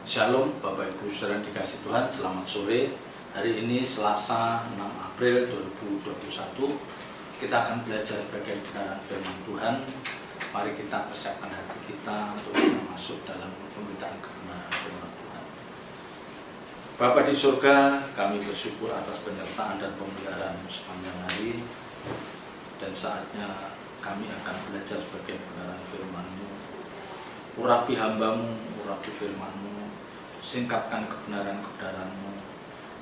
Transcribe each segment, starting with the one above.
Shalom Bapak Ibu Saudara dikasih Tuhan, selamat sore. Hari ini Selasa 6 April 2021. Kita akan belajar bagian kebenaran firman Tuhan. Mari kita persiapkan hati kita untuk masuk dalam pemberitaan kebenaran firman Tuhan. Bapa di surga, kami bersyukur atas penyertaan dan pemeliharaan sepanjang hari. Dan saatnya kami akan belajar bagian kebenaran firman-Mu. Urapi hamba-Mu, urapi firman-Mu, singkapkan kebenaran-kebenaran-Mu.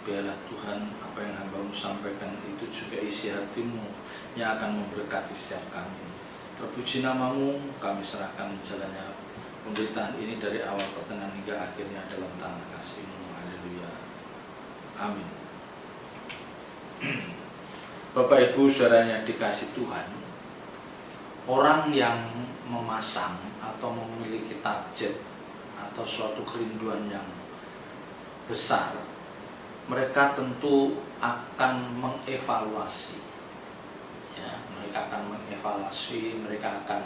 Biarlah Tuhan, apa yang hamba-Mu sampaikan itu juga isi hati-Mu yang akan memberkati setiap kami. Terpuji nama-Mu, kami serahkan jalannya pemberitaan ini dari awal pertengahan hingga akhirnya dalam tangan kasih-Mu. Haleluya. Amin. Bapak Ibu Saudaranya dikasih Tuhan, orang yang memasang atau memiliki target atau suatu kerinduan yang besar, mereka tentu akan mengevaluasi, ya, mereka akan mengevaluasi, mereka akan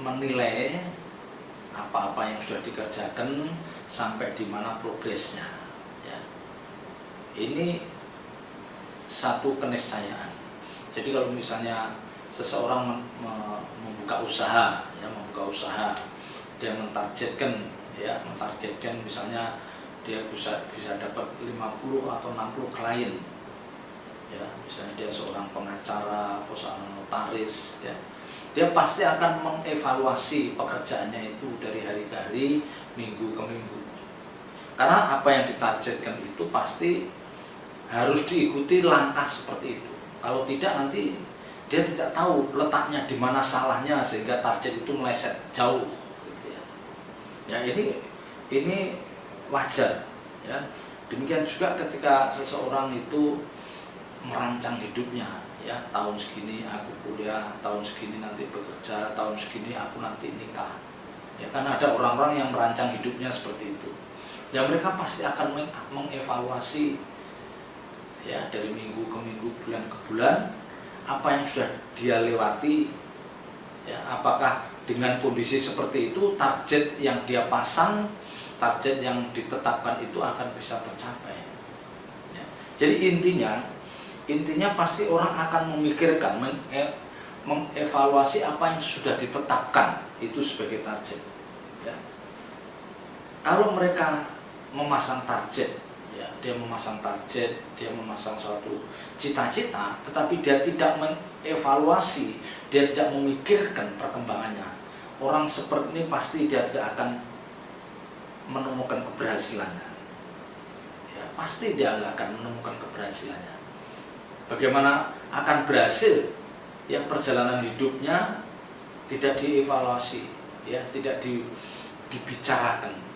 menilai apa-apa yang sudah dikerjakan sampai di mana progresnya. Ya. Ini satu keniscayaan. Jadi kalau misalnya seseorang membuka usaha, dia mentargetkan misalnya dia bisa dapat 50 atau 60 klien, ya, misalnya dia seorang pengacara atau seorang notaris, ya, dia pasti akan mengevaluasi pekerjaannya itu dari hari ke hari, minggu ke minggu, karena apa yang ditargetkan itu pasti harus diikuti langkah seperti itu. Kalau tidak, nanti dia tidak tahu letaknya di mana salahnya sehingga target itu meleset jauh. Gitu ya. Ya, ini wajar. Ya. Demikian juga ketika seseorang itu merancang hidupnya. Ya, tahun segini aku kuliah, tahun segini nanti bekerja, tahun segini aku nanti nikah. Ya, karena ada orang-orang yang merancang hidupnya seperti itu. Ya, mereka pasti akan mengevaluasi, ya, dari minggu ke minggu, bulan ke bulan, apa yang sudah dia lewati, ya, apakah dengan kondisi seperti itu target yang dia pasang, target yang ditetapkan itu akan bisa tercapai. Ya. Jadi intinya pasti orang akan memikirkan, mengevaluasi apa yang sudah ditetapkan itu sebagai target. Ya. Kalau mereka memasang target, ya, dia memasang target, dia memasang suatu cita-cita, tetapi dia tidak mengevaluasi, dia tidak memikirkan perkembangannya. Orang seperti ini pasti dia tidak akan menemukan keberhasilannya. Ya, pasti dia tidak akan menemukan keberhasilannya. Bagaimana akan berhasil? Ya, perjalanan hidupnya tidak dievaluasi, ya, tidak dibicarakan.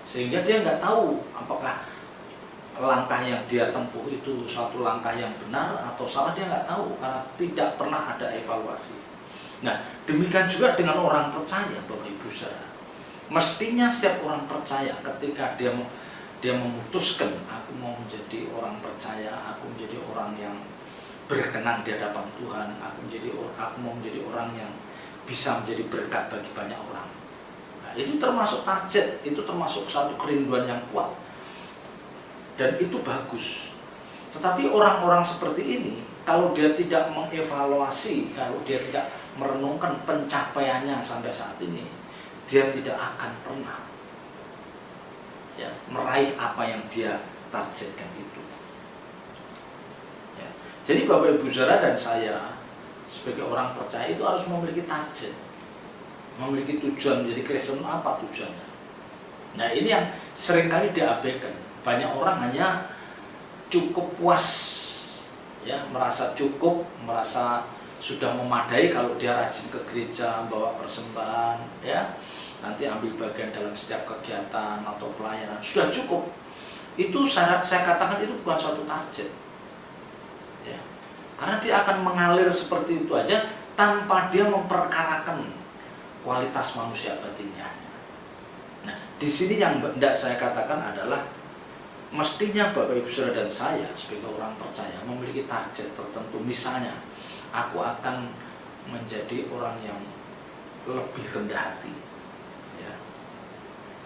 Sehingga dia nggak tahu apakah langkah yang dia tempuh itu suatu langkah yang benar atau salah, dia nggak tahu karena tidak pernah ada evaluasi. Nah, demikian juga dengan orang percaya, Bapak Ibu Saudara. Mestinya setiap orang percaya ketika dia memutuskan, aku mau menjadi orang percaya, aku menjadi orang yang berkenan di hadapan Tuhan, aku mau menjadi orang yang bisa menjadi berkat bagi banyak orang. Itu termasuk target, itu termasuk satu kerinduan yang kuat, dan itu bagus. Tetapi orang-orang seperti ini, kalau dia tidak mengevaluasi, kalau dia tidak merenungkan pencapaiannya sampai saat ini, dia tidak akan pernah, ya, meraih apa yang dia targetkan itu. Ya. Jadi Bapak Ibu Saudara dan saya sebagai orang percaya itu harus memiliki target, memiliki tujuan. Menjadi Kristen apa tujuannya? Nah, ini yang seringkali diabaikan. Banyak orang hanya cukup puas, ya, merasa cukup, merasa sudah memadai kalau dia rajin ke gereja, bawa persembahan, ya, nanti ambil bagian dalam setiap kegiatan atau pelayanan, sudah cukup. Itu saya katakan itu bukan suatu target, ya, karena dia akan mengalir seperti itu aja tanpa dia memperkarakan kualitas manusia batinnya. Nah, di sini yang hendak saya katakan adalah mestinya Bapak Ibu Saudara dan saya sebagai orang percaya memiliki target tertentu. Misalnya, aku akan menjadi orang yang lebih rendah hati.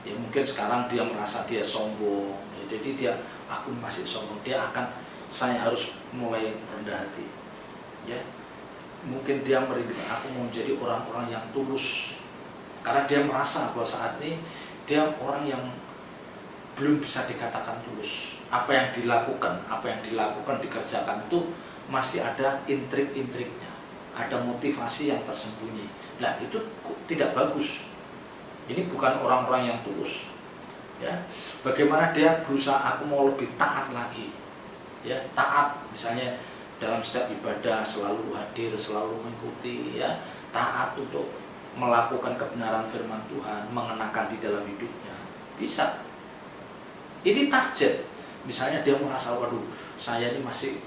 Ya mungkin sekarang dia merasa dia sombong, ya, jadi dia aku masih sombong, saya harus mulai rendah hati. Ya, mungkin dia merindukan aku mau menjadi orang-orang yang tulus, karena dia merasa bahwa saat ini dia orang yang belum bisa dikatakan tulus. Apa yang dilakukan dikerjakan itu masih ada intrik-intriknya, ada motivasi yang tersembunyi. Nah itu tidak bagus. Ini bukan orang-orang yang tulus. Ya, bagaimana dia berusaha aku mau lebih taat lagi. Ya, taat misalnya dalam setiap ibadah selalu hadir, selalu mengikuti, ya, taat untuk melakukan kebenaran firman Tuhan, mengenakan di dalam hidupnya. Bisa. Ini target. Misalnya dia merasa, waduh, saya ini masih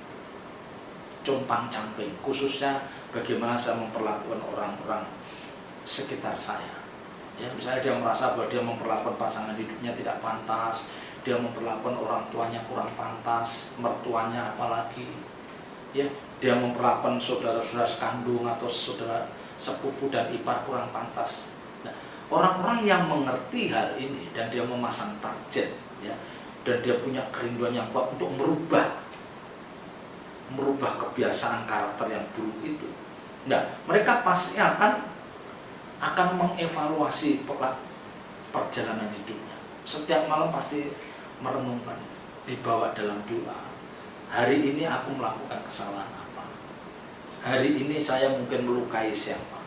compang-camping, khususnya bagaimana saya memperlakukan orang-orang sekitar saya. Ya, misalnya dia merasa bahwa dia memperlakukan pasangan hidupnya tidak pantas, dia memperlakukan orang tuanya kurang pantas, mertuanya apalagi, ya, dia memperlakukan saudara-saudara sekandung atau saudara sepupu dan ipar kurang pantas. Nah, orang-orang yang mengerti hal ini dan dia memasang target, ya, dan dia punya kerinduan yang kuat untuk merubah kebiasaan karakter yang buruk itu. Nah, mereka pasti akan mengevaluasi perjalanan hidupnya. Setiap malam pasti merenungkan, dibawa dalam doa. Hari ini aku melakukan kesalahan apa? Hari ini saya mungkin melukai siapa?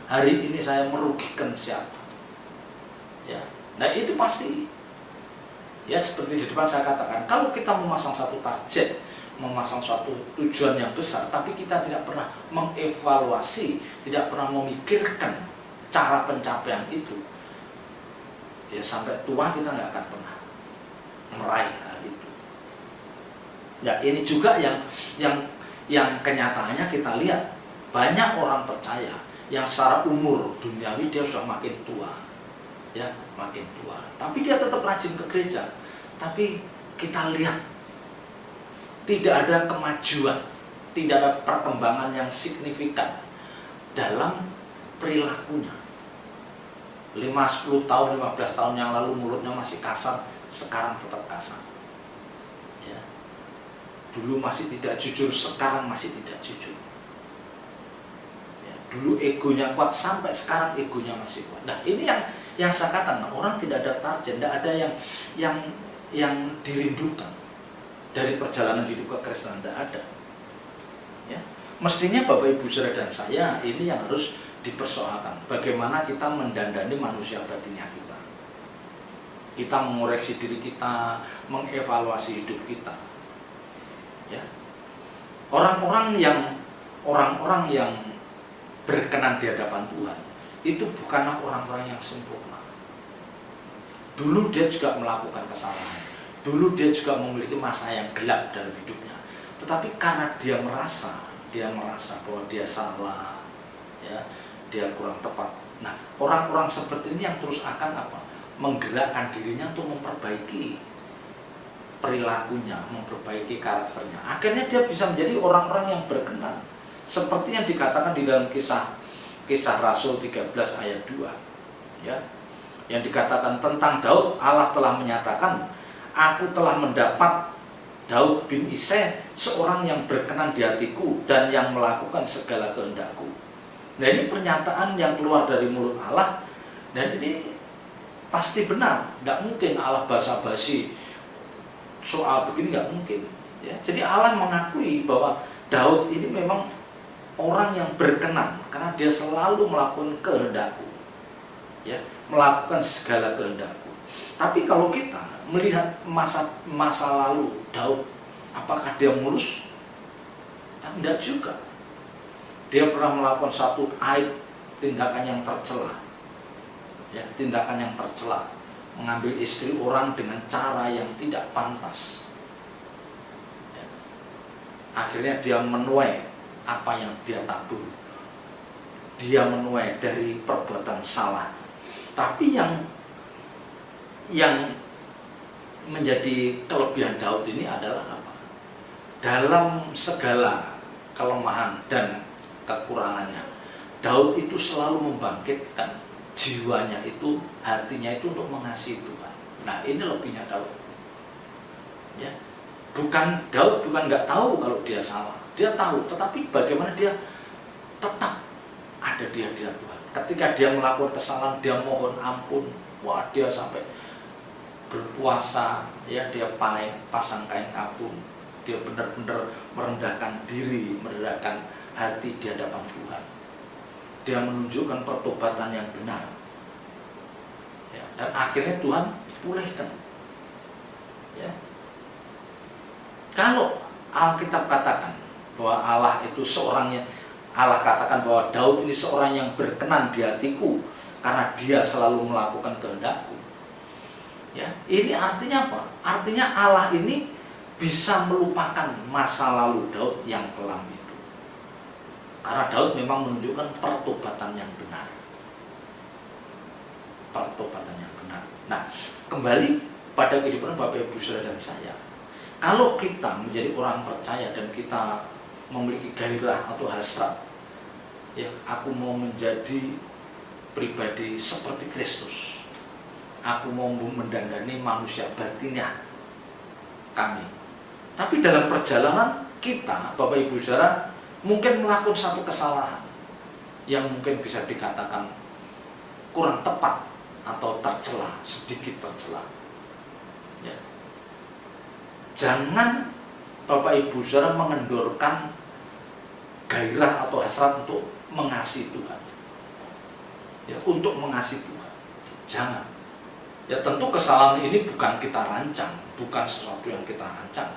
Hari ini saya merugikan siapa? Ya, nah itu pasti. Ya seperti di depan saya katakan, kalau kita memasang satu target, memasang suatu tujuan yang besar, tapi kita tidak pernah mengevaluasi, tidak pernah memikirkan cara pencapaian itu, ya sampai tua kita nggak akan pernah meraih hal itu. Ya ini juga yang kenyataannya kita lihat, banyak orang percaya yang secara umur duniawi dia sudah makin tua, ya makin tua, tapi dia tetap rajin ke gereja. Tapi kita lihat tidak ada kemajuan, tidak ada perkembangan yang signifikan dalam perilakunya. 5-10 tahun, 15 tahun yang lalu mulutnya masih kasar, sekarang tetap kasar. Ya. Dulu masih tidak jujur, sekarang masih tidak jujur. Ya. Dulu egonya kuat, sampai sekarang egonya masih kuat. Nah ini yang saya katakan, orang tidak ada target, tidak ada yang dirindukan dari perjalanan hidup kekristenan, tidak ada. Ya. Mestinya Bapak Ibu Saudara dan saya ini yang harus dipersoalkan, bagaimana kita mendandani manusia batinnya kita. Kita mengoreksi diri kita, mengevaluasi hidup kita. Ya. Orang-orang yang berkenan di hadapan Tuhan itu bukanlah orang-orang yang sempurna. Dulu dia juga melakukan kesalahan. Dulu dia juga memiliki masa yang gelap dalam hidupnya. Tetapi karena dia merasa bahwa dia salah, ya, dia kurang tepat. Nah, orang-orang seperti ini yang terus akan menggerakkan dirinya untuk memperbaiki perilakunya, memperbaiki karakternya. Akhirnya dia bisa menjadi orang-orang yang berkenan. Seperti yang dikatakan di dalam kisah Rasul 13 ayat 2. Ya. Yang dikatakan tentang Daud, Allah telah menyatakan, aku telah mendapat Daud bin Isai, seorang yang berkenan di hatiku dan yang melakukan segala kehendakku. Nah ini pernyataan yang keluar dari mulut Allah, dan ini pasti benar. Tidak mungkin Allah basa-basi soal begini, nggak mungkin. Ya, jadi Allah mengakui bahwa Daud ini memang orang yang berkenan karena dia selalu melakukan kehendakku, ya, melakukan segala kehendakku. Tapi kalau kita melihat masa lalu Daud, apakah dia mulus? Tidak juga. Dia pernah melakukan satu aib, tindakan yang tercela, ya, tindakan yang tercela, mengambil istri orang dengan cara yang tidak pantas. Ya. Akhirnya dia menuai apa yang dia tabur. Dia menuai dari perbuatan salah. Tapi yang menjadi kelebihan Daud ini adalah apa? Dalam segala kelemahan dan kekurangannya, Daud itu selalu membangkitkan jiwanya itu, hatinya itu untuk mengasihi Tuhan. Nah, ini lebihnya Daud. Ya. Daud bukan nggak tahu kalau dia salah. Dia tahu, tetapi bagaimana dia tetap ada di hadirat Tuhan. Ketika dia melakukan kesalahan, dia mohon ampun. Wah, dia sampai berpuasa, ya, dia pasang kain kafan. Dia benar-benar merendahkan diri, merendahkan hati di hadapan Tuhan. Dia menunjukkan pertobatan yang benar, ya, dan akhirnya Tuhan pulihkan. Ya. Kalau Alkitab katakan bahwa Allah itu Allah katakan bahwa Daud ini seorang yang berkenan di hatiku karena dia selalu melakukan kehendakku. Ya, ini artinya apa? Artinya Allah ini bisa melupakan masa lalu Daud yang kelam itu. Karena Daud memang menunjukkan pertobatan yang benar. Pertobatan yang benar. Nah, kembali pada kehidupan Bapak Ibu Saudara dan saya. Kalau kita menjadi orang percaya dan kita memiliki gairah atau hasrat, ya, aku mau menjadi pribadi seperti Kristus. Aku mau mendandani manusia batinnya kami. Tapi dalam perjalanan kita, Bapak Ibu Saudara, mungkin melakukan satu kesalahan yang mungkin bisa dikatakan kurang tepat atau tercela, sedikit tercela. Ya. Jangan Bapak Ibu Saudara mengendorkan gairah atau hasrat untuk mengasihi Tuhan. Ya, untuk mengasihi Tuhan. Jangan. Ya, tentu kesalahan ini bukan kita rancang, bukan sesuatu yang kita rancang.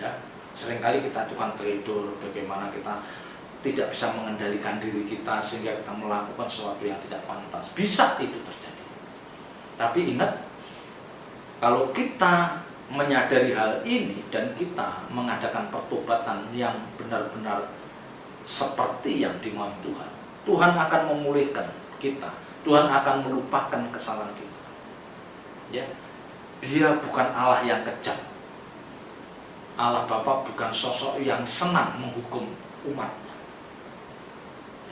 Ya. Seringkali kita itu kan teledor, bagaimana kita tidak bisa mengendalikan diri kita sehingga kita melakukan sesuatu yang tidak pantas. Bisa itu terjadi. Tapi ingat, kalau kita menyadari hal ini dan kita mengadakan pertobatan yang benar-benar seperti yang dimau Tuhan, Tuhan akan memulihkan kita. Tuhan akan melupakan kesalahan kita. Ya, Dia bukan Allah yang kejam. Allah Bapa bukan sosok yang senang menghukum umatnya.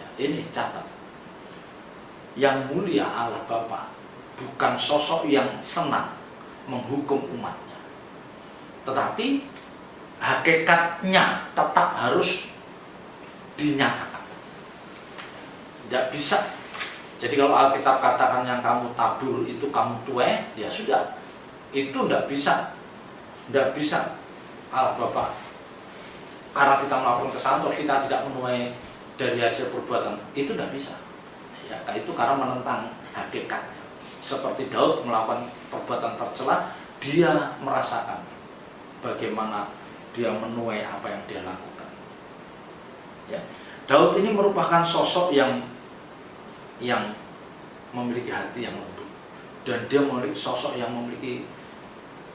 Ya, ini catat. Yang mulia Allah Bapa bukan sosok yang senang menghukum umatnya. Tetapi hakikatnya tetap harus dinyatakan. Tidak bisa. Jadi kalau Alkitab katakan yang kamu tabur itu kamu tuai, ya sudah. Itu tidak bisa. Tidak bisa. Allah Bapa, karena kita melakukan kesalahan atau kita tidak menuai dari hasil perbuatan, itu tidak bisa. Ya, itu karena menentang hakikatnya. Seperti Daud melakukan perbuatan tercela, dia merasakan bagaimana dia menuai apa yang dia lakukan. Ya. Daud ini merupakan sosok yang memiliki hati yang lembut, dan dia memiliki sosok yang memiliki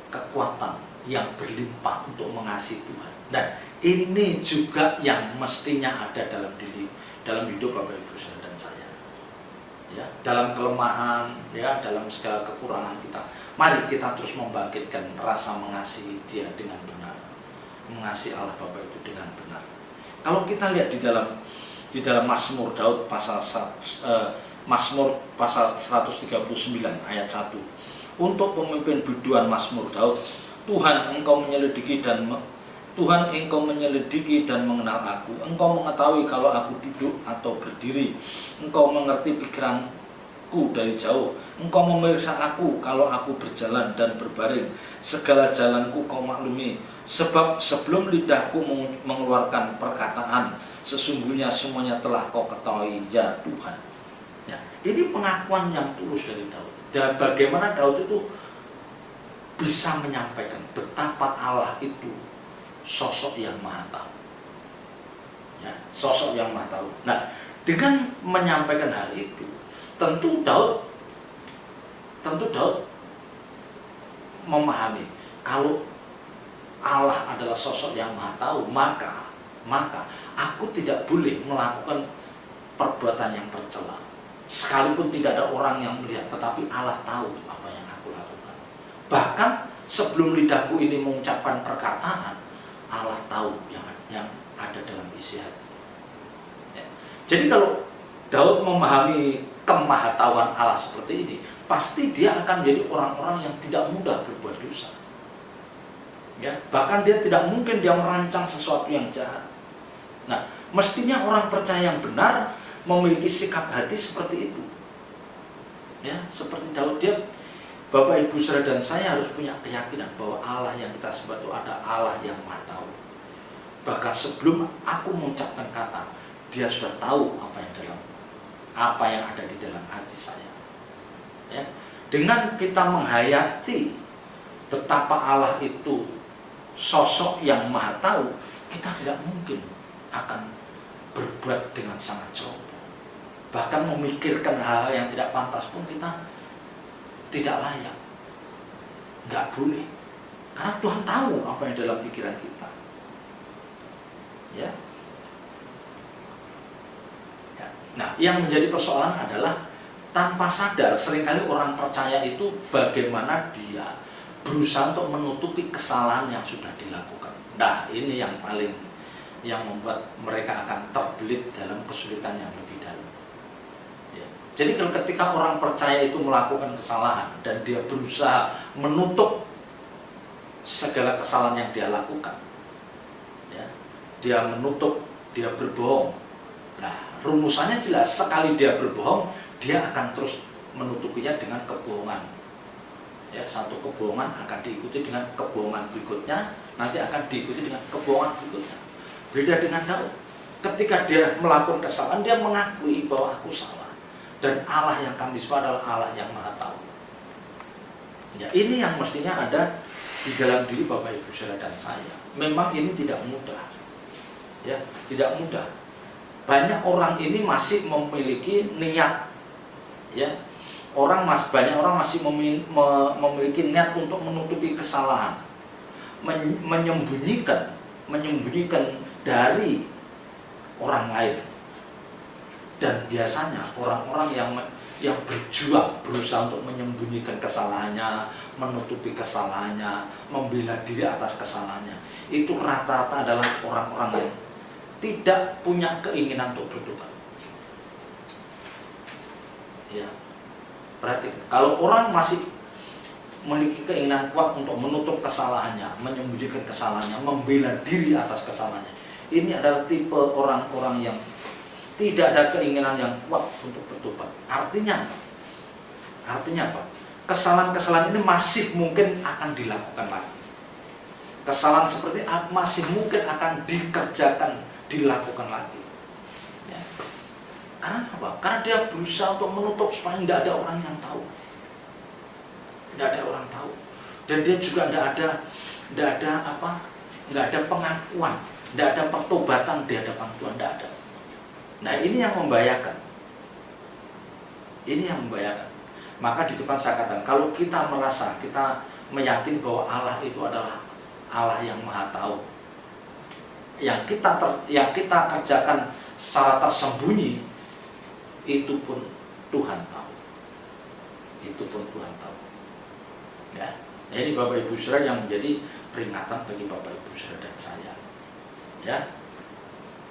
kekuatan yang berlimpah untuk mengasihi Tuhan. Dan ini juga yang mestinya ada dalam hidup Bapak Ibu Saudara dan saya. Ya, dalam kelemahan, ya, dalam segala kekurangan kita, mari kita terus membangkitkan rasa mengasihi Dia dengan benar, mengasihi Allah Bapa itu dengan benar. Kalau kita lihat di dalam Mazmur Daud Mazmur pasal 139 ayat 1. Untuk pemimpin biduan Mazmur Daud, Tuhan engkau menyelidiki dan mengenal aku. Engkau mengetahui kalau aku duduk atau berdiri. Engkau mengerti pikiranku dari jauh. Engkau memeriksa aku kalau aku berjalan dan berbaring. Segala jalanku kau maklumi. Sebab sebelum lidahku mengeluarkan perkataan, sesungguhnya semuanya telah kau ketahui, ya Tuhan. Ya, ini pengakuan yang tulus dari Daud. Dan bagaimana Daud itu bisa menyampaikan betapa Allah itu sosok yang maha tahu. Ya, sosok yang maha tahu. Nah, dengan menyampaikan hal itu, tentu Daud memahami kalau Allah adalah sosok yang maha tahu, maka aku tidak boleh melakukan perbuatan yang tercela. Sekalipun tidak ada orang yang melihat, tetapi Allah tahu apa yang aku lakukan. Bahkan sebelum lidahku ini mengucapkan perkataan, Allah tahu yang ada dalam isi hati. Ya. Jadi kalau Daud memahami kemahatauan Allah seperti ini, pasti dia akan menjadi orang-orang yang tidak mudah berbuat dosa. Ya, bahkan dia tidak mungkin dia merancang sesuatu yang jahat. Nah, mestinya orang percaya yang benar memiliki sikap hati seperti itu. Ya, seperti Daud, dia, Bapak Ibu Saudara dan saya harus punya keyakinan bahwa Allah yang kita sembah itu ada Allah yang Maha Tahu. Bahkan sebelum aku mengucapkan kata, dia sudah tahu apa yang ada di dalam hati saya. Ya, dengan kita menghayati betapa Allah itu sosok yang Maha Tahu, kita tidak mungkin akan berbuat dengan sangat ceroboh. Bahkan memikirkan hal yang tidak pantas pun kita tidak layak, nggak boleh, karena Tuhan tahu apa yang dalam pikiran kita. Ya. Nah, yang menjadi persoalan adalah tanpa sadar seringkali orang percaya itu bagaimana dia berusaha untuk menutupi kesalahan yang sudah dilakukan. Nah, ini yang membuat mereka akan terbelit dalam kesulitan yang lebih dalam. Ya. Jadi kalau ketika orang percaya itu melakukan kesalahan dan dia berusaha menutup segala kesalahan yang dia lakukan, ya, dia menutup, dia berbohong. Nah, rumusannya jelas, sekali dia berbohong, dia akan terus menutupinya dengan kebohongan. Ya, satu kebohongan akan diikuti dengan kebohongan berikutnya, nanti akan diikuti dengan kebohongan berikutnya. Beda dengan Daud, ketika dia melakukan kesalahan, dia mengakui bahwa aku salah, dan Allah yang kami sembah adalah Allah yang Maha Tahu. Ya, ini yang mestinya ada di dalam diri Bapak Ibu Saudara dan saya. Memang ini tidak mudah, ya, tidak mudah. Banyak orang ini masih memiliki niat, ya, banyak orang masih memiliki niat untuk menutupi kesalahan, menyembunyikan dari orang lain. Dan biasanya orang-orang yang berjuang berusaha untuk menyembunyikan kesalahannya, menutupi kesalahannya, membela diri atas kesalahannya, itu rata-rata adalah orang-orang yang tidak punya keinginan untuk bertobat. Ya, berarti kalau orang masih memiliki keinginan kuat untuk menutup kesalahannya, menyembunyikan kesalahannya, membela diri atas kesalahannya, ini adalah tipe orang-orang yang tidak ada keinginan yang kuat untuk bertobat. Artinya apa? Kesalahan-kesalahan ini masih mungkin akan dilakukan lagi. Kesalahan seperti masih mungkin akan dilakukan lagi. Ya. Karena apa? Karena dia berusaha untuk menutup supaya nggak ada orang yang tahu. Nggak ada orang tahu. Dan dia juga nggak ada pengakuan, nggak ada pertobatan di hadapan Tuhan, nggak ada. Nah, ini yang membahayakan. Ini yang membahayakan. Maka di depan saya katakan, kalau kita merasa, kita meyakini bahwa Allah itu adalah Allah yang Maha Tahu, yang kita kerjakan secara tersembunyi, itu pun Tuhan tahu. Itu pun Tuhan tahu. Ya. Nah, ini Bapak Ibu Saudara yang menjadi peringatan bagi Bapak Ibu Saudara dan saya. Ya.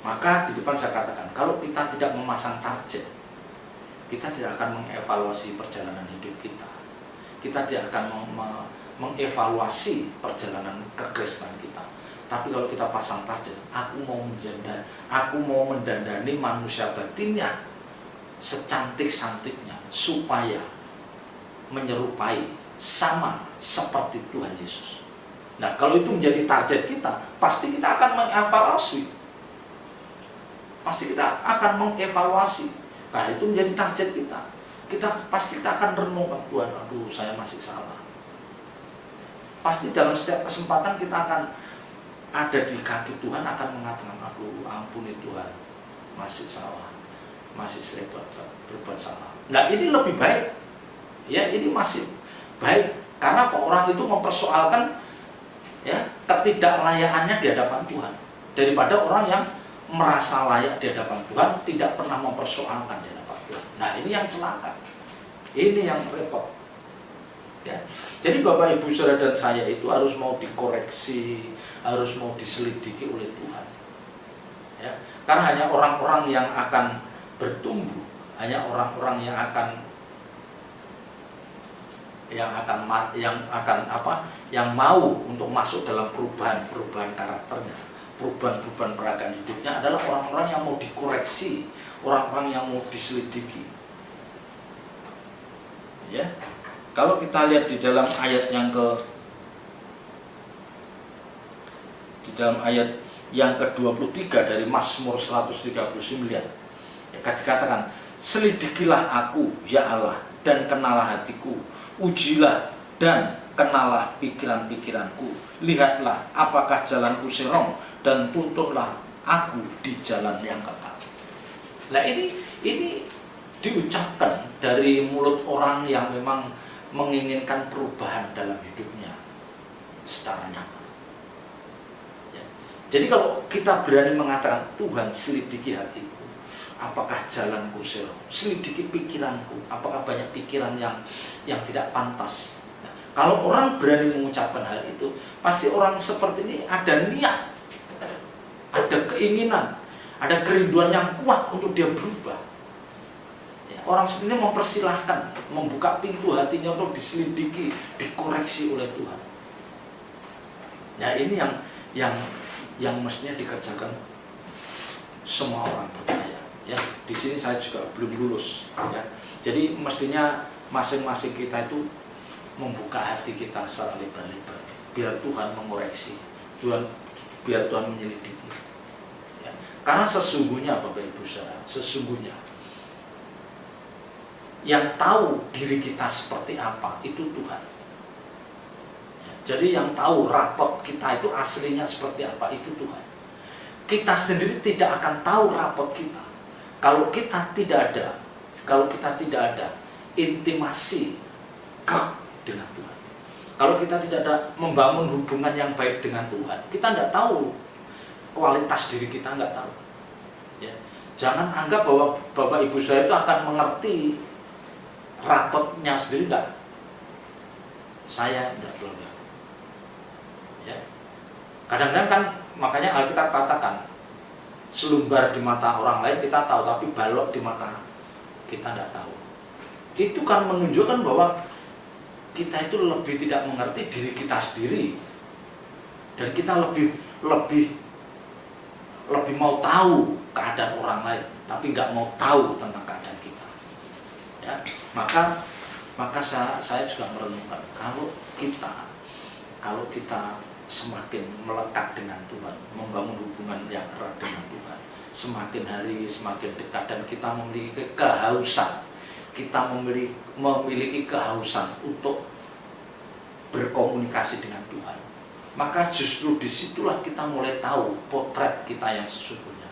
Maka di depan saya katakan, kalau kita tidak memasang target, kita tidak akan mengevaluasi perjalanan hidup kita. Kita tidak akan mengevaluasi perjalanan kekristenan kita. Tapi kalau kita pasang target, aku mau mendandani manusia batinnya secantik-cantiknya supaya menyerupai sama seperti Tuhan Yesus. Nah, kalau itu menjadi target kita, pasti kita akan mengevaluasi. Nah, itu menjadi target kita. Pasti kita akan renungkan, Tuhan, aduh, saya masih salah. Pasti dalam setiap kesempatan kita akan ada di kaki Tuhan, akan mengatakan, aduh, ampuni Tuhan, masih salah, masih sering berbuat salah. Nah, ini lebih baik. Ya, ini masih baik. Karena orang itu mempersoalkan, ya, ketidaklayakannya di hadapan Tuhan, daripada orang yang merasa layak di hadapan Tuhan, tidak pernah mempersoalkan di hadapan Tuhan. Nah, ini yang celaka. Ini yang repot. Ya. Jadi Bapak Ibu Saudara dan saya itu harus mau dikoreksi, harus mau diselidiki oleh Tuhan. Ya. Karena hanya orang-orang yang akan bertumbuh, hanya orang-orang yang mau untuk masuk dalam perubahan karakternya, perubahan peragaan hidupnya adalah orang-orang yang mau dikoreksi, orang-orang yang mau diselidiki. Ya, kalau kita lihat di dalam ayat yang ke-23 dari Mazmur 139, ya, dikatakan, selidikilah aku ya Allah dan kenalah hatiku, ujilah dan kenalah pikiran-pikiranku, lihatlah apakah jalanku serong dan tuntunlah aku di jalan yang kekal. Nah, ini diucapkan dari mulut orang yang memang menginginkan perubahan dalam hidupnya secara nyata. Ya. Jadi kalau kita berani mengatakan, Tuhan selidiki hatiku, apakah jalanku serong, selidiki pikiranku, apakah banyak pikiran yang tidak pantas. Nah, kalau orang berani mengucapkan hal itu, pasti orang seperti ini ada niat, ada keinginan, ada kerinduan yang kuat untuk dia berubah. Orang sebenarnya mempersilahkan, membuka pintu hatinya untuk diselidiki, dikoreksi oleh Tuhan. Ya, ini yang mestinya dikerjakan semua orang percaya. Ya, di sini saya juga belum lulus. Ya, jadi mestinya masing-masing kita itu membuka hati kita secara lebar-lebar, biar Tuhan mengoreksi, biar Tuhan menyelidiki. Ya, karena sesungguhnya Bapak Ibu Saudara, sesungguhnya yang tahu diri kita seperti apa itu Tuhan. Jadi yang tahu rapot kita itu aslinya seperti apa itu Tuhan. Kita sendiri tidak akan tahu rapot kita kalau kita tidak ada intimasi dengan Tuhan. Kalau kita tidak ada membangun hubungan yang baik dengan Tuhan, kita tidak tahu kualitas diri kita, nggak tahu. Ya. Jangan anggap bahwa Bapak Ibu saya itu akan mengerti rapotnya sendiri, enggak. Saya tidak perlu. Ya. Kadang-kadang kan makanya Alkitab katakan selumbar di mata orang lain kita tahu, tapi balok di mata kita tidak tahu. Itu kan menunjukkan bahwa kita itu lebih tidak mengerti diri kita sendiri, dan kita lebih mau tahu keadaan orang lain, tapi nggak mau tahu tentang keadaan kita. Ya, maka saya juga merenungkan, kalau kita semakin melekat dengan Tuhan, membangun hubungan yang erat dengan Tuhan, semakin hari semakin dekat, dan kita memiliki kehausan, memiliki kehausan untuk berkomunikasi dengan Tuhan, maka justru disitulah kita mulai tahu potret kita yang sesungguhnya.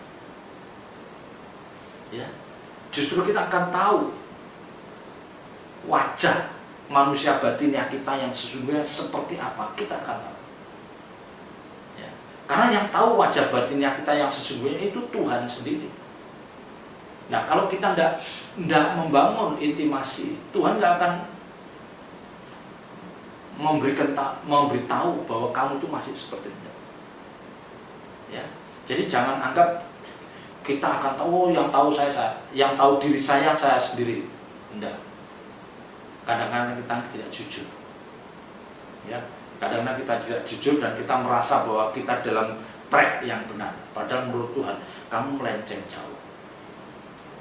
Ya, justru kita akan tahu wajah manusia batinnya kita yang sesungguhnya seperti apa, kita akan tahu. Ya. Karena yang tahu wajah batinnya kita yang sesungguhnya itu Tuhan sendiri. Nah, kalau kita tidak membangun intimasi, Tuhan tidak akan memberitahu bahwa kamu itu masih seperti itu. Ya. Jadi jangan anggap kita akan tahu, yang tahu saya, yang tahu diri saya sendiri. Tidak. Kadang-kadang kita tidak jujur. Ya, kadang-kadang kita tidak jujur dan kita merasa bahwa kita dalam track yang benar. Padahal menurut Tuhan, kamu melenceng jauh.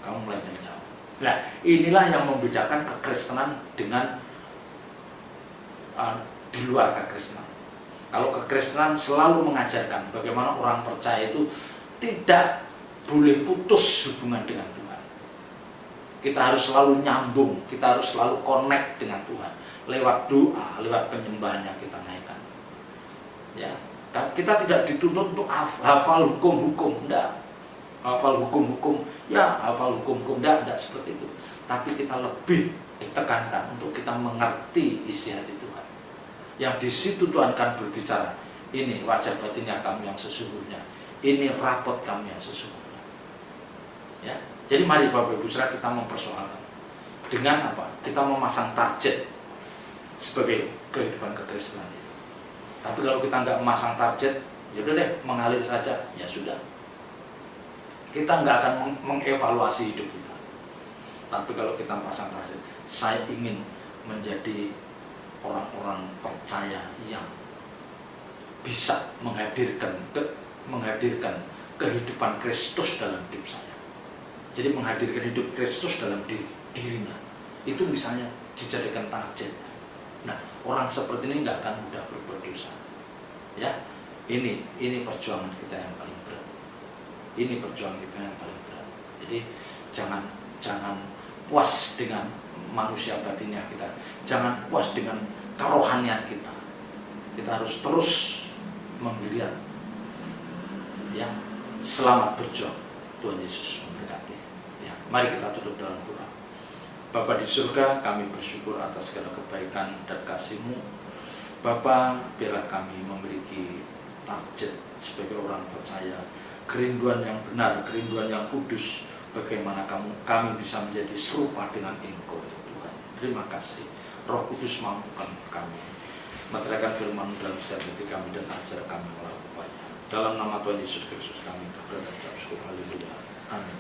Kamu melenceng jauh. Nah, inilah yang membedakan kekristenan dengan di luar kekristenan. Kalau kekristenan selalu mengajarkan bagaimana orang percaya itu tidak boleh putus hubungan dengan Tuhan. Kita harus selalu nyambung, kita harus selalu connect dengan Tuhan lewat doa, lewat penyembahan yang kita naikkan. Ya, kita tidak dituntut untuk hafal hukum-hukum, enggak. Hafal hukum-hukum, ya hafal hukum-hukum, enggak seperti itu. Tapi kita lebih ditekankan untuk kita mengerti isi hati Tuhan. Yang di situ Tuhan akan berbicara, ini wajah batinnya kamu yang sesungguhnya, ini rapot kamu yang sesungguhnya. Ya. Jadi mari Bapak Ibu Saudara kita mempersoalkan dengan apa? Kita memasang target sebagai kehidupan kekristenan itu. Tapi kalau kita nggak memasang target, ya udah deh, mengalir saja, ya sudah. Kita nggak akan mengevaluasi hidup kita. Tapi kalau kita pasang target, saya ingin menjadi orang-orang percaya yang bisa menghadirkan kehidupan Kristus dalam hidup saya. Jadi menghadirkan hidup Kristus dalam dirinya. Itu misalnya dijadikan target. Nah, orang seperti ini nggak akan mudah berbuat dosa. Ya, ini perjuangan kita yang paling berat. Ini perjuangan kita yang paling berat. Jadi jangan puas dengan manusia batinnya kita. Jangan puas dengan kerohanian kita. Kita harus terus menggeliat. Ya, selamat berjuang. Tuhan Yesus memberkati. Ya, mari kita tutup dalam doa. Bapa di surga, kami bersyukur atas segala kebaikan dan kasih-Mu. Bapa, biarlah kami memiliki target sebagai orang percaya, kerinduan yang benar, kerinduan yang kudus, bagaimana kami bisa menjadi serupa dengan Engkau, Tuhan. Terima kasih. Roh Kudus mampukan kami. Meteraikan firman dalam setiap hati kami dan ajar kami melakukannya. Dalam nama Tuhan Yesus Kristus kami berdoa dan bersyukur. Haleluya. Amin.